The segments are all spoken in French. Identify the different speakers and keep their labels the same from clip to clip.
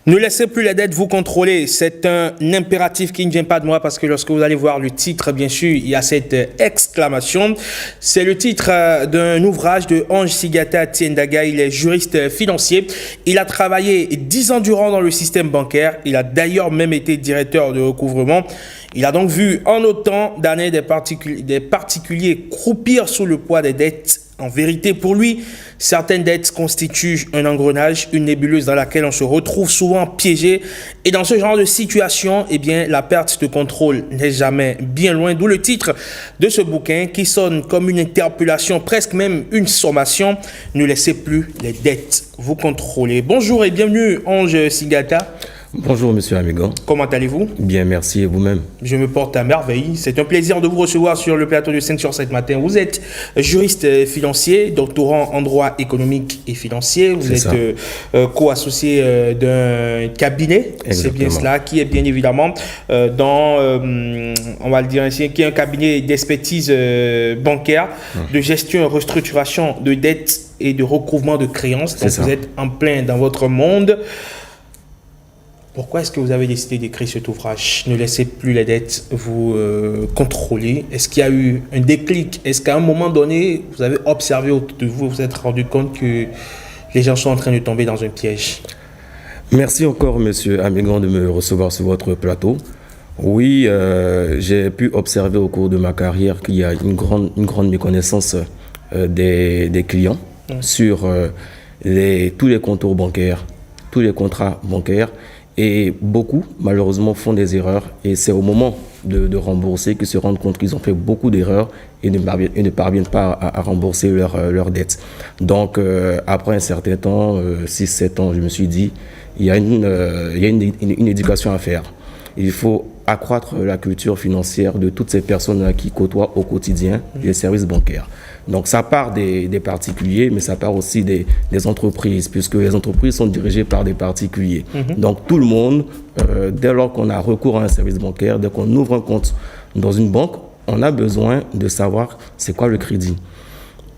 Speaker 1: Ne laissez plus les dettes vous contrôler. C'est un impératif qui ne vient pas de moi parce que lorsque vous allez voir le titre, bien sûr, il y a cette exclamation. C'est le titre d'un ouvrage de Ange Sigata Tiendaga. Il est juriste financier. Il a travaillé 10 ans durant dans le système bancaire. Il a d'ailleurs même été directeur de recouvrement. Il a donc vu en autant d'années des particuliers croupir sous le poids des dettes. En vérité, pour lui, certaines dettes constituent un engrenage, une nébuleuse dans laquelle on se retrouve souvent piégé. Et dans ce genre de situation, eh bien, la perte de contrôle n'est jamais bien loin. D'où le titre de ce bouquin qui sonne comme une interpellation, presque même une sommation. Ne laissez plus les dettes vous contrôler. Bonjour et bienvenue, Ange Sigata.
Speaker 2: Bonjour, monsieur Amigan.
Speaker 1: Comment allez-vous?
Speaker 2: Bien, merci, et vous-même?
Speaker 1: Je me porte à merveille. C'est un plaisir de vous recevoir sur le plateau de 5 sur 7 matin. Vous êtes juriste financier, doctorant en droit économique et financier. Vous êtes co-associé d'un cabinet, c'est bien cela, qui est bien évidemment on va le dire ainsi, qui est un cabinet d'expertise bancaire, de gestion et restructuration de dettes et de recouvrement de créances. Donc vous êtes en plein dans votre monde. Pourquoi est-ce que vous avez décidé d'écrire cet ouvrage? Ne laissez plus les dettes vous contrôler. Est-ce qu'il y a eu un déclic? Est-ce qu'à un moment donné, vous avez observé autour de vous, vous êtes rendu compte que les gens sont en train de tomber dans un piège?
Speaker 2: Merci encore, monsieur Amigan, de me recevoir sur votre plateau. Oui, j'ai pu observer au cours de ma carrière qu'il y a une grande méconnaissance des clients sur tous les contours bancaires, tous les contrats bancaires. Et beaucoup, malheureusement, font des erreurs. Et c'est au moment de rembourser qu'ils se rendent compte qu'ils ont fait beaucoup d'erreurs et ne parviennent pas à rembourser leurs dettes. Donc, après un certain temps, 6-7 ans, je me suis dit, il y a une éducation à faire. Il faut accroître la culture financière de toutes ces personnes qui côtoient au quotidien les services bancaires. Donc ça part des particuliers, mais ça part aussi des entreprises, puisque les entreprises sont dirigées par des particuliers. Donc tout le monde, dès lors qu'on a recours à un service bancaire, dès qu'on ouvre un compte dans une banque, on a besoin de savoir c'est quoi le crédit.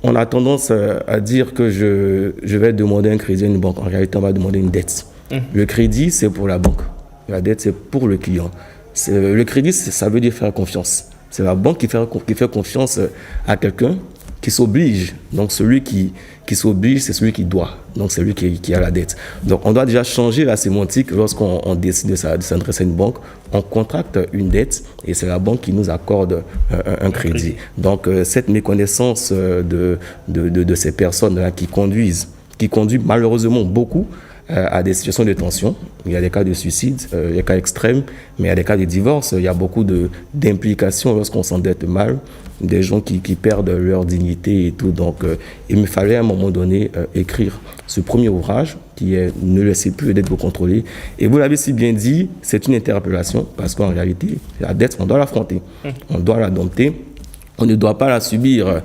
Speaker 2: On a tendance à dire que je vais demander un crédit à une banque. En réalité, on va demander une dette. Le crédit, c'est pour la banque. La dette, c'est pour le client. Le crédit, ça veut dire faire confiance. C'est la banque qui fait confiance à quelqu'un qui s'oblige. Donc celui qui s'oblige, c'est celui qui doit. Donc c'est lui qui a la dette. Donc on doit déjà changer la sémantique lorsqu'on décide de s'adresser à une banque. On contracte une dette et c'est la banque qui nous accorde un crédit. Donc cette méconnaissance de ces personnes-là qui conduit malheureusement beaucoup à des situations de tension. Il y a des cas de suicide, il y a des cas extrêmes, mais il y a des cas de divorce. Il y a beaucoup d'implications lorsqu'on s'endette mal, des gens qui perdent leur dignité et tout. Donc, il me fallait à un moment donné écrire ce premier ouvrage qui est « Ne laissez plus les dettes vous contrôler ». Et vous l'avez si bien dit, c'est une interpellation parce qu'en réalité, la dette, on doit l'affronter, on doit la dompter, on ne doit pas la subir.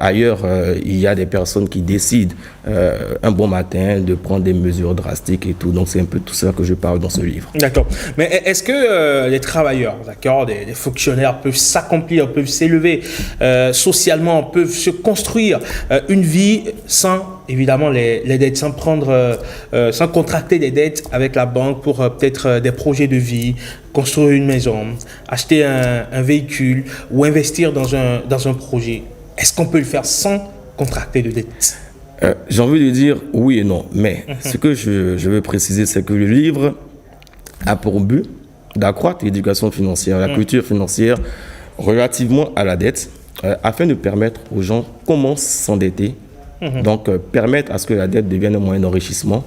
Speaker 2: Ailleurs, il y a des personnes qui décident un bon matin de prendre des mesures drastiques et tout. Donc, c'est un peu tout ça que je parle dans ce livre.
Speaker 1: D'accord. Mais est-ce que les travailleurs, d'accord, des fonctionnaires peuvent s'accomplir, peuvent s'élever socialement, peuvent se construire une vie sans, évidemment, les dettes, sans contracter des dettes avec la banque pour peut-être des projets de vie, construire une maison, acheter un véhicule ou investir dans un projet? Est-ce qu'on peut le faire sans contracter de dettes?
Speaker 2: J'ai envie de dire oui et non. Mais ce que je veux préciser, c'est que le livre a pour but d'accroître l'éducation financière, la culture financière relativement à la dette, afin de permettre aux gens comment s'endetter. Donc, permettre à ce que la dette devienne un moyen d'enrichissement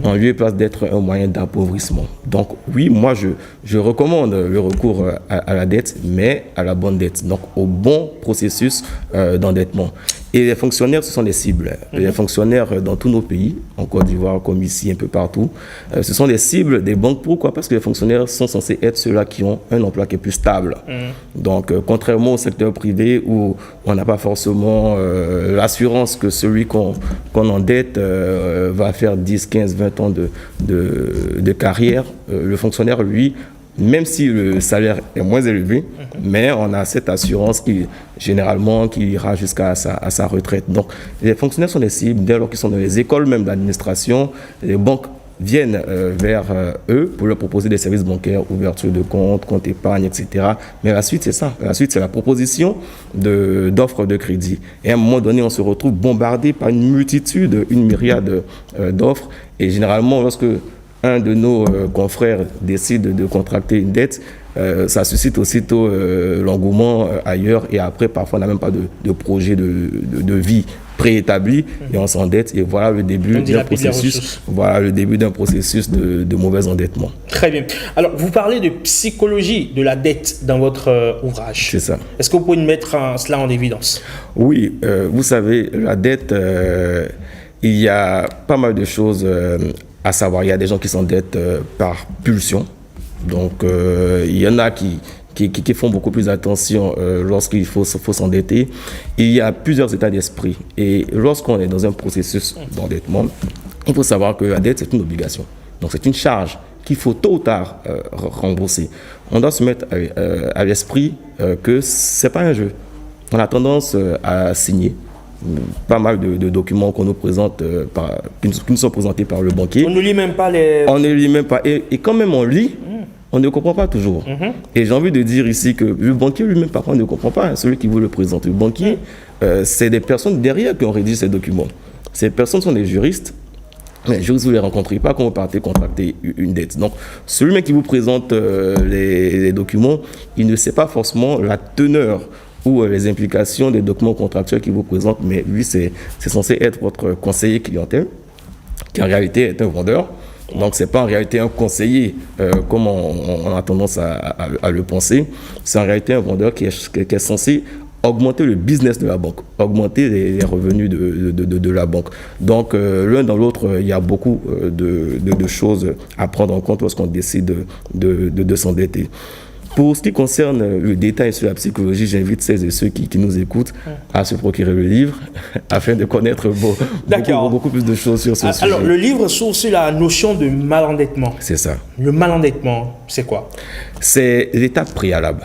Speaker 2: en lieu et place d'être un moyen d'appauvrissement. Donc oui, moi je recommande le recours à la dette, mais à la bonne dette, donc au bon processus d'endettement. Et les fonctionnaires, ce sont des cibles. Les fonctionnaires dans tous nos pays, en Côte d'Ivoire comme ici, un peu partout, ce sont des cibles des banques. Pourquoi? Parce que les fonctionnaires sont censés être ceux-là qui ont un emploi qui est plus stable. Donc, contrairement au secteur privé où on n'a pas forcément l'assurance que celui qu'on endette va faire 10, 15, 20 ans de carrière, le fonctionnaire, lui, même si le salaire est moins élevé, mais on a cette assurance qui ira jusqu'à sa retraite. Donc, les fonctionnaires sont des cibles dès lors qu'ils sont dans les écoles même d'administration, les banques viennent vers eux pour leur proposer des services bancaires, ouverture de compte épargne, etc. Mais la suite, c'est ça. La suite, c'est la proposition d'offres de crédit. Et à un moment donné, on se retrouve bombardé par une multitude, une myriade d'offres. Et généralement, lorsque un de nos confrères décide de contracter une dette, ça suscite aussitôt l'engouement ailleurs. Et après, parfois, on n'a même pas de projet de vie préétabli et on s'endette. Et voilà le début d'un processus. Voilà le début d'un processus de mauvais endettement.
Speaker 1: Très bien. Alors, vous parlez de psychologie de la dette dans votre ouvrage.
Speaker 2: C'est ça.
Speaker 1: Est-ce que vous pouvez nous mettre cela en évidence?
Speaker 2: Oui, vous savez, la dette, il y a pas mal de choses à savoir. Il y a des gens qui s'endettent par pulsion. Donc, il y en a qui font beaucoup plus attention lorsqu'il faut s'endetter. Il y a plusieurs états d'esprit. Et lorsqu'on est dans un processus d'endettement, il faut savoir que la dette, c'est une obligation. Donc, c'est une charge qu'il faut tôt ou tard rembourser. On doit se mettre à l'esprit que ce n'est pas un jeu. On a tendance à signer pas mal de documents qu'on nous présente, qui nous sont présentés par le banquier.
Speaker 1: On ne lit même pas les...
Speaker 2: On ne lit même pas. Et quand même on lit, on ne comprend pas toujours. Et j'ai envie de dire ici que le banquier lui-même, par contre, ne comprend pas, celui qui vous le présente. Le banquier, c'est des personnes derrière qui ont rédigé ces documents. Ces personnes sont des juristes. Mais les juristes, vous ne les rencontrez pas quand vous partez contracter une dette. Donc, celui qui vous présente les documents, il ne sait pas forcément la teneur ou les implications des documents contractuels qu'il vous présente, mais lui, c'est censé être votre conseiller clientèle, qui en réalité est un vendeur. Donc, ce n'est pas en réalité un conseiller, comme on a tendance à le penser. C'est en réalité un vendeur qui est censé augmenter le business de la banque, augmenter les revenus de la banque. Donc, l'un dans l'autre, il y a beaucoup de choses à prendre en compte lorsqu'on décide de s'endetter. Pour ce qui concerne le détail sur la psychologie, j'invite celles et ceux qui nous écoutent à se procurer le livre afin de connaître beaucoup plus de choses sur ce sujet.
Speaker 1: Alors, le livre s'ouvre sur la notion de malendettement.
Speaker 2: C'est ça.
Speaker 1: Le malendettement, c'est quoi?
Speaker 2: C'est l'étape préalable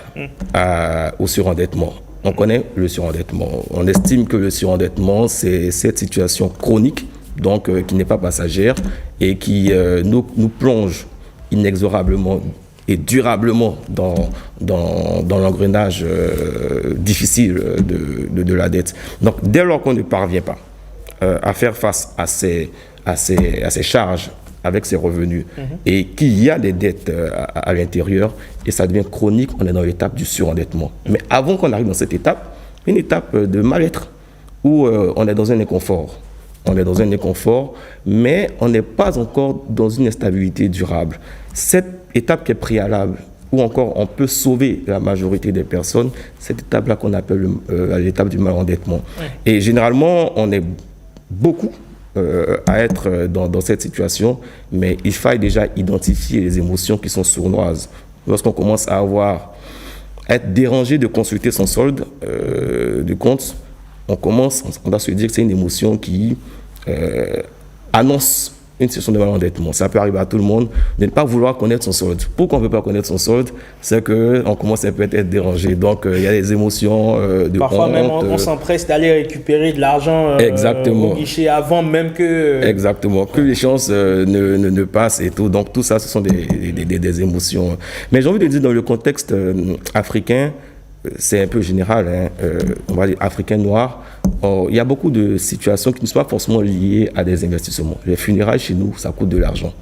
Speaker 2: au surendettement. On connaît le surendettement. On estime que le surendettement, c'est cette situation chronique, donc qui n'est pas passagère et qui nous plonge inexorablement et durablement dans l'engrenage difficile de la dette. Donc, dès lors qu'on ne parvient pas à faire face à ces charges avec ses revenus et qu'il y a des dettes à l'intérieur et ça devient chronique, on est dans l'étape du surendettement. Mais avant qu'on arrive dans cette étape, une étape de mal-être où on est dans un inconfort. On est dans un inconfort, mais on n'est pas encore dans une instabilité durable. Cette étape qui est préalable, où encore on peut sauver la majorité des personnes, cette étape-là qu'on appelle l'étape du malendettement. Et généralement, on est beaucoup à être dans cette situation, mais il faille déjà identifier les émotions qui sont sournoises. Lorsqu'on commence à être dérangé de consulter son solde de compte, on doit se dire que c'est une émotion qui annonce une situation de malendettement. Ça peut arriver à tout le monde de ne pas vouloir connaître son solde. Pourquoi on ne veut pas connaître son solde? C'est qu'on commence à peut-être être dérangé. Donc, il y a des émotions de
Speaker 1: parfois
Speaker 2: honte.
Speaker 1: Même on s'empresse d'aller récupérer de l'argent au guichet avant même que...
Speaker 2: Exactement, que l'échéance ne passe et tout. Donc, tout ça, ce sont des émotions. Mais j'ai envie de dire, dans le contexte africain, c'est un peu général, on va dire africain noir, il y a beaucoup de situations qui ne sont pas forcément liées à des investissements. Les funérailles chez nous, ça coûte de l'argent.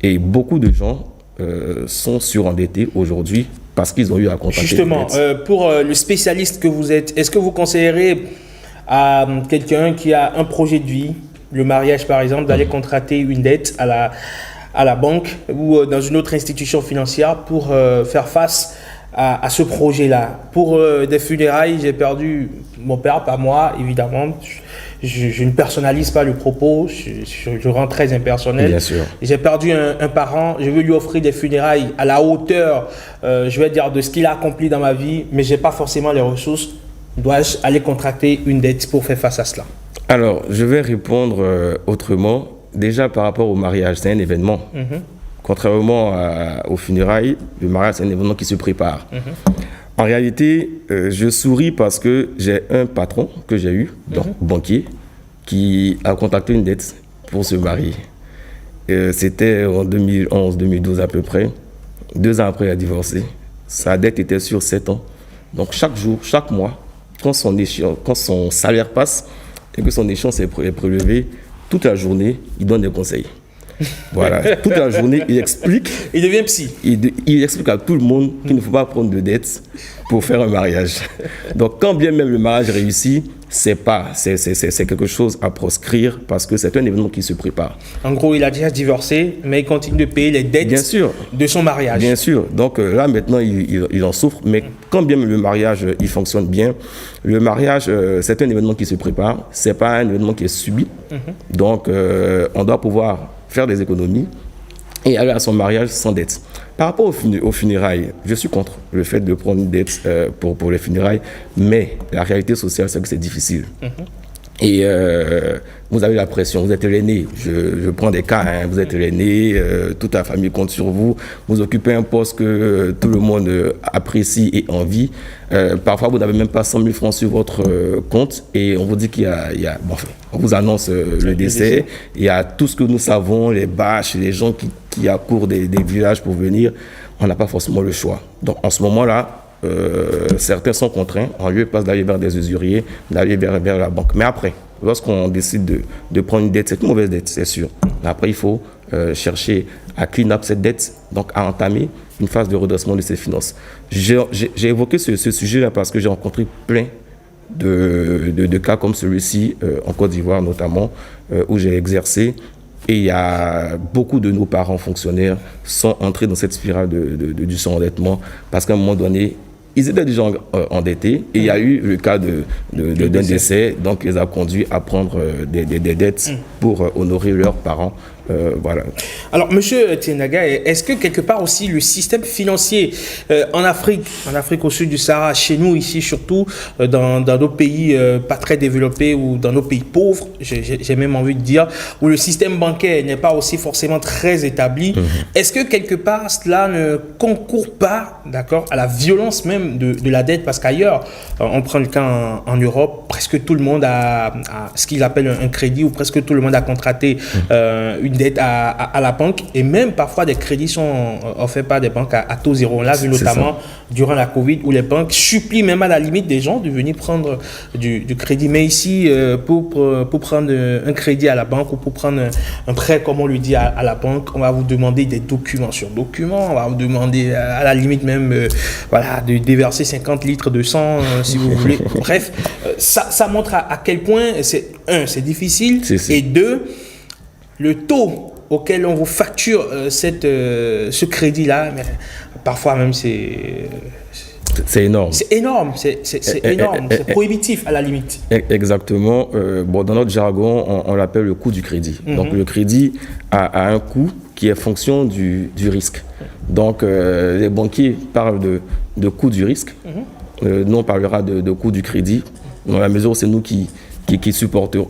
Speaker 2: Et beaucoup de gens sont surendettés aujourd'hui parce qu'ils ont eu à contracter.
Speaker 1: Justement, pour le spécialiste que vous êtes, est-ce que vous conseillerez à quelqu'un qui a un projet de vie, le mariage par exemple, d'aller contracter une dette à la banque ou dans une autre institution financière pour faire face à ce projet-là? Pour des funérailles, j'ai perdu mon père, pas moi, évidemment. Je ne personnalise pas le propos, je rends très impersonnel.
Speaker 2: Bien sûr.
Speaker 1: J'ai perdu un parent, je veux lui offrir des funérailles à la hauteur, je vais dire, de ce qu'il a accompli dans ma vie, mais je n'ai pas forcément les ressources. Dois-je aller contracter une dette pour faire face à cela? Alors,
Speaker 2: je vais répondre autrement. Déjà, par rapport au mariage, c'est un événement. Contrairement aux funérailles, le mariage, c'est un événement qui se prépare. En réalité, je souris parce que j'ai un patron que j'ai eu, donc banquier, qui a contacté une dette pour se marier. C'était en 2011-2012 à peu près. 2 ans après, il a divorcé. Sa dette était sur 7 ans. Donc chaque jour, chaque mois, quand son salaire passe et que son échéance est prélevé, toute la journée, il donne des conseils. Voilà, toute la journée, il explique.
Speaker 1: Il devient psy.
Speaker 2: Il explique à tout le monde qu'il ne faut pas prendre de dettes pour faire un mariage. Donc, quand bien même le mariage réussit, c'est quelque chose à proscrire parce que c'est un événement qui se prépare.
Speaker 1: En gros, il a déjà divorcé, mais il continue de payer les dettes de son mariage.
Speaker 2: Bien sûr. Donc là, maintenant, il en souffre. Mais quand bien même le mariage, il fonctionne bien, le mariage, c'est un événement qui se prépare. Ce n'est pas un événement qui est subi. Donc, on doit pouvoir faire des économies et aller à son mariage sans dette. Par rapport aux funérailles, je suis contre le fait de prendre une dette pour les funérailles, mais la réalité sociale, c'est que c'est difficile. Et vous avez la pression, vous êtes l'aîné, je prends des cas, hein, vous êtes l'aîné, toute la famille compte sur vous, vous occupez un poste que tout le monde apprécie et envie. Parfois, vous n'avez même pas 100 000 francs sur votre compte et on vous dit on vous annonce le décès. Il y a tout ce que nous savons, les bâches, les gens qui accourent des villages pour venir. On n'a pas forcément le choix. Donc, en ce moment-là, certains sont contraints, en lieu et place d'aller vers des usuriers, d'aller vers la banque. Mais après, lorsqu'on décide de prendre une dette, c'est une mauvaise dette, c'est sûr. Après, il faut chercher à clean up cette dette, donc à entamer une phase de redressement de ses finances. J'ai évoqué ce sujet-là parce que j'ai rencontré plein de cas comme celui-ci, en Côte d'Ivoire notamment, où j'ai exercé. Et il y a beaucoup de nos parents fonctionnaires sont entrés dans cette spirale du surendettement parce qu'à un moment donné, ils étaient déjà endettés et il y a eu le cas d'un décès, donc ils ont conduit à prendre des dettes pour honorer leurs parents. Voilà.
Speaker 1: Alors, Monsieur Tienaga, est-ce que quelque part aussi le système financier en Afrique au sud du Sahara, chez nous ici surtout, dans nos pays pas très développés ou dans nos pays pauvres, j'ai même envie de dire, où le système bancaire n'est pas aussi forcément très établi, est-ce que quelque part cela ne concourt pas, d'accord, à la violence même de la dette? Parce qu'ailleurs, on prend le cas en Europe, presque tout le monde a ce qu'ils appellent un crédit ou presque tout le monde a contracté une dette à la banque et même parfois des crédits sont offerts par des banques à taux zéro. On l'a vu notamment durant la Covid où les banques supplient même à la limite des gens de venir prendre du crédit. Mais ici, pour prendre un crédit à la banque ou pour prendre un prêt, comme on le dit à la banque, on va vous demander des documents sur documents, on va vous demander à la limite même de déverser 50 litres de sang si vous voulez. Bref, ça montre à quel point c'est difficile et deux, le taux auquel on vous facture ce crédit-là, parfois même c'est énorme. C'est énorme, c'est énorme, c'est prohibitif à la limite.
Speaker 2: Exactement. Dans notre jargon, on l'appelle le coût du crédit. Donc le crédit a un coût qui est fonction du risque. Donc les banquiers parlent de coût du risque. Nous on parlera de coût du crédit, dans la mesure où c'est nous qui supportons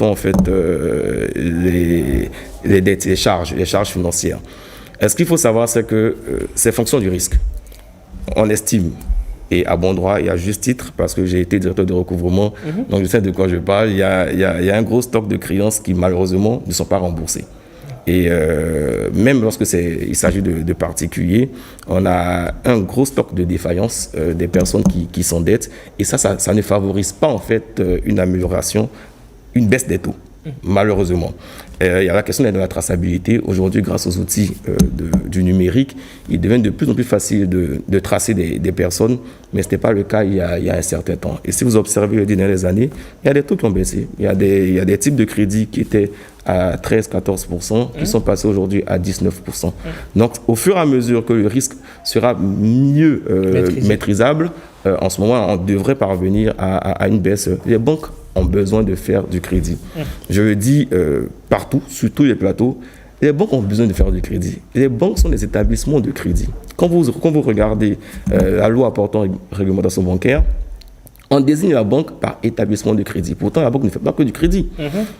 Speaker 2: en fait les dettes, les charges financières. Et ce qu'il faut savoir, c'est que c'est fonction du risque. On estime, et à bon droit et à juste titre, parce que j'ai été directeur de recouvrement, donc je sais de quoi je parle, il y a un gros stock de créances qui malheureusement ne sont pas remboursées. Et même lorsque il s'agit de particuliers, on a un gros stock de défaillances des personnes qui s'endettent. Et ça ne favorise pas en fait une amélioration, une baisse des taux, malheureusement. Il y a la question de la traçabilité. Aujourd'hui, grâce aux outils du numérique, il devient de plus en plus facile de tracer des personnes, mais ce n'était pas le cas il y a un certain temps. Et si vous observez les dernières années, il y a des taux qui ont baissé. Il y a des types de crédits qui étaient à 13-14%, qui sont passés aujourd'hui à 19%. Donc, au fur et à mesure que le risque sera mieux maîtrisable, en ce moment, on devrait parvenir à une baisse. Les banques ont besoin de faire du crédit. Je le dis partout, sur tous les plateaux, les banques ont besoin de faire du crédit. Les banques sont des établissements de crédit. Quand vous regardez la loi portant réglementation bancaire, on désigne la banque par établissement de crédit. Pourtant, la banque ne fait pas que du crédit.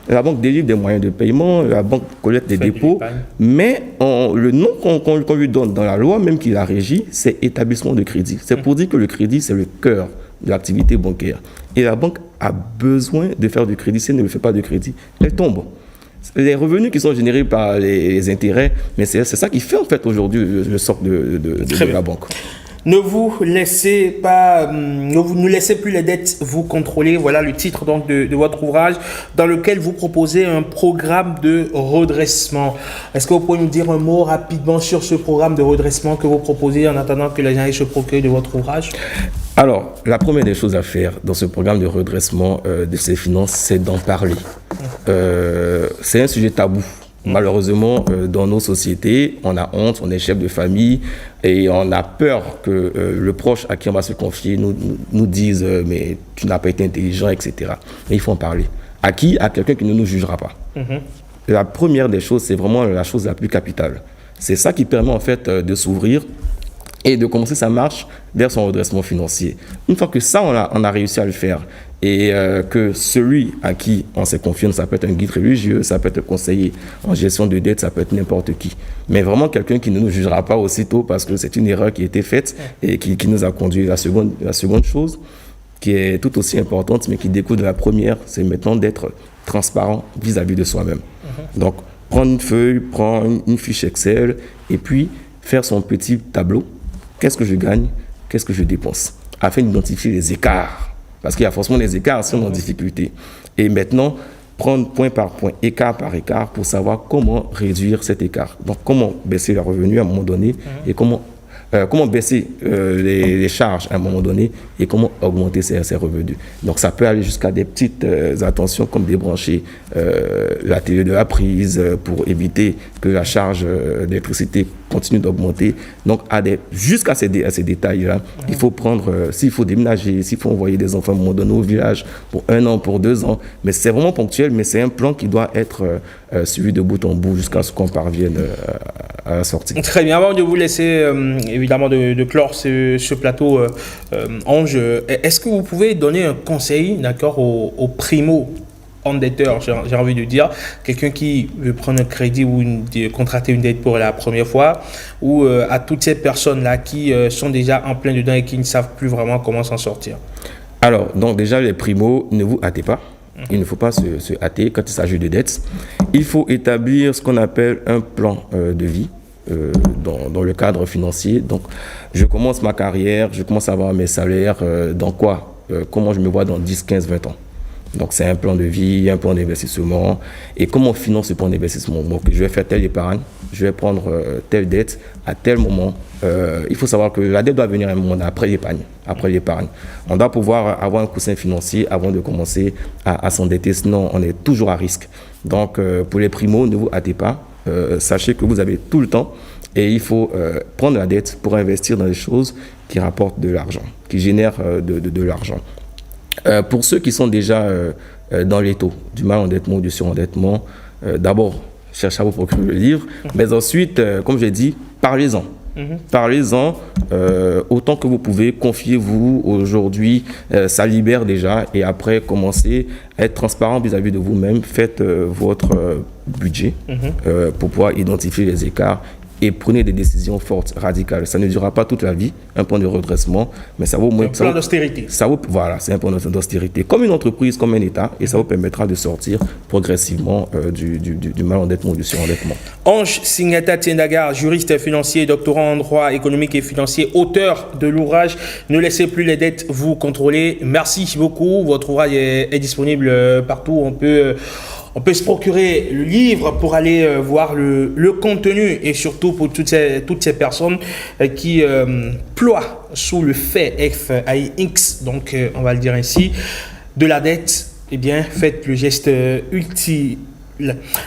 Speaker 2: La banque délivre des moyens de paiement, la banque collecte des dépôts, mais le nom qu'on lui donne dans la loi, même qui la régit, c'est établissement de crédit. C'est pour dire que le crédit, c'est le cœur de l'activité bancaire. Et la banque a besoin de faire du crédit. Si elle ne fait pas de crédit, elle tombe. les revenus qui sont générés par les intérêts, mais c'est ça qui fait en fait aujourd'hui le socle de la banque.
Speaker 1: Ne vous laissez pas, ne laissez plus les dettes vous contrôler. Voilà le titre donc de votre ouvrage dans lequel vous proposez un programme de redressement. Est-ce que vous pouvez nous dire un mot rapidement sur ce programme de redressement que vous proposez en attendant que les gens aillent se procurer de votre ouvrage?
Speaker 2: Alors, la première des choses à faire dans ce programme de redressement de ses finances, c'est d'en parler. C'est un sujet tabou. Malheureusement, dans nos sociétés, on a honte, on est chef de famille et on a peur que le proche à qui on va se confier nous dise « mais tu n'as pas été intelligent », etc. Mais il faut en parler. À qui? À quelqu'un qui ne nous jugera pas. La première des choses, c'est vraiment la chose la plus capitale. C'est ça qui permet en fait de s'ouvrir et de commencer sa marche vers son redressement financier. Une fois que ça, on a réussi à le faire, et que celui à qui on s'est confié, ça peut être un guide religieux, ça peut être un conseiller en gestion de dette, ça peut être n'importe qui. Mais vraiment quelqu'un qui ne nous jugera pas aussitôt parce que c'est une erreur qui a été faite et qui nous a conduit. La seconde chose qui est tout aussi importante, mais qui découle de la première, c'est maintenant d'être transparent vis-à-vis de soi-même. Donc, prendre une feuille, prendre une fiche Excel et puis faire son petit tableau. Qu'est-ce que je gagne? Qu'est-ce que je dépense? Afin d'identifier les écarts. Parce qu'il y a forcément des écarts si on est en difficulté. Et maintenant, prendre point par point, écart par écart, pour savoir comment réduire cet écart. Donc, comment baisser les revenus à un moment donné et comment baisser les charges à un moment donné et comment augmenter ses revenus. Donc, ça peut aller jusqu'à des petites attentions comme débrancher la télé de la prise pour éviter que la charge d'électricité continue d'augmenter. Donc, jusqu'à ces détails-là, il faut prendre, s'il faut déménager, s'il faut envoyer des enfants à un moment donné au village pour 1 an, pour 2 ans. Mais c'est vraiment ponctuel, mais c'est un plan qui doit être suivi de bout en bout jusqu'à ce qu'on parvienne à la sortie.
Speaker 1: Très bien. Avant de vous laisser, évidemment, de clore ce plateau, Ange, est-ce que vous pouvez donner un conseil, d'accord, aux primo-endetteurs, j'ai envie de dire, quelqu'un qui veut prendre un crédit ou contracter une dette pour la première fois, ou à toutes ces personnes-là qui sont déjà en plein dedans et qui ne savent plus vraiment comment s'en sortir?
Speaker 2: Alors, donc déjà, les primos, ne vous hâtez pas. Il ne faut pas se hâter quand il s'agit de dettes. Il faut établir ce qu'on appelle un plan de vie dans le cadre financier. Donc, je commence ma carrière, je commence à avoir mes salaires. Dans quoi? Comment je me vois dans 10, 15, 20 ans? Donc, c'est un plan de vie, un plan d'investissement. Et comment on finance ce plan d'investissement? Donc, je vais faire telle épargne, je vais prendre telle dette à tel moment. Il faut savoir que la dette doit venir à un moment après l'épargne. On doit pouvoir avoir un coussin financier avant de commencer à s'endetter, sinon on est toujours à risque. Donc, pour les primos, ne vous hâtez pas. Sachez que vous avez tout le temps et il faut prendre la dette pour investir dans des choses qui rapportent de l'argent, qui génèrent de l'argent. Pour ceux qui sont déjà dans les taux du mal-endettement ou du surendettement, d'abord, cherchez à vous procurer le livre, mais ensuite, comme j'ai dit, parlez-en. Parlez-en autant que vous pouvez, confiez-vous aujourd'hui, ça libère déjà et après commencez à être transparent vis-à-vis de vous-même, faites votre budget pour pouvoir identifier les écarts et prenez des décisions fortes, radicales. Ça ne durera pas toute la vie, un plan de redressement, mais ça vaut moins...
Speaker 1: Un plan d'austérité.
Speaker 2: Voilà, c'est un plan d'austérité, comme une entreprise, comme un État, et ça vous permettra de sortir progressivement du mal-endettement ou du surendettement.
Speaker 1: Ange Singata Tiendagar, juriste financier, doctorant en droit économique et financier, auteur de l'ouvrage « Ne laissez plus les dettes vous contrôler ». Merci beaucoup. Votre ouvrage est disponible partout. On peut se procurer le livre pour aller voir le contenu et surtout pour toutes ces personnes qui ploient sous le fait FAIX, donc on va le dire ainsi, de la dette. Eh bien, faites le geste utile.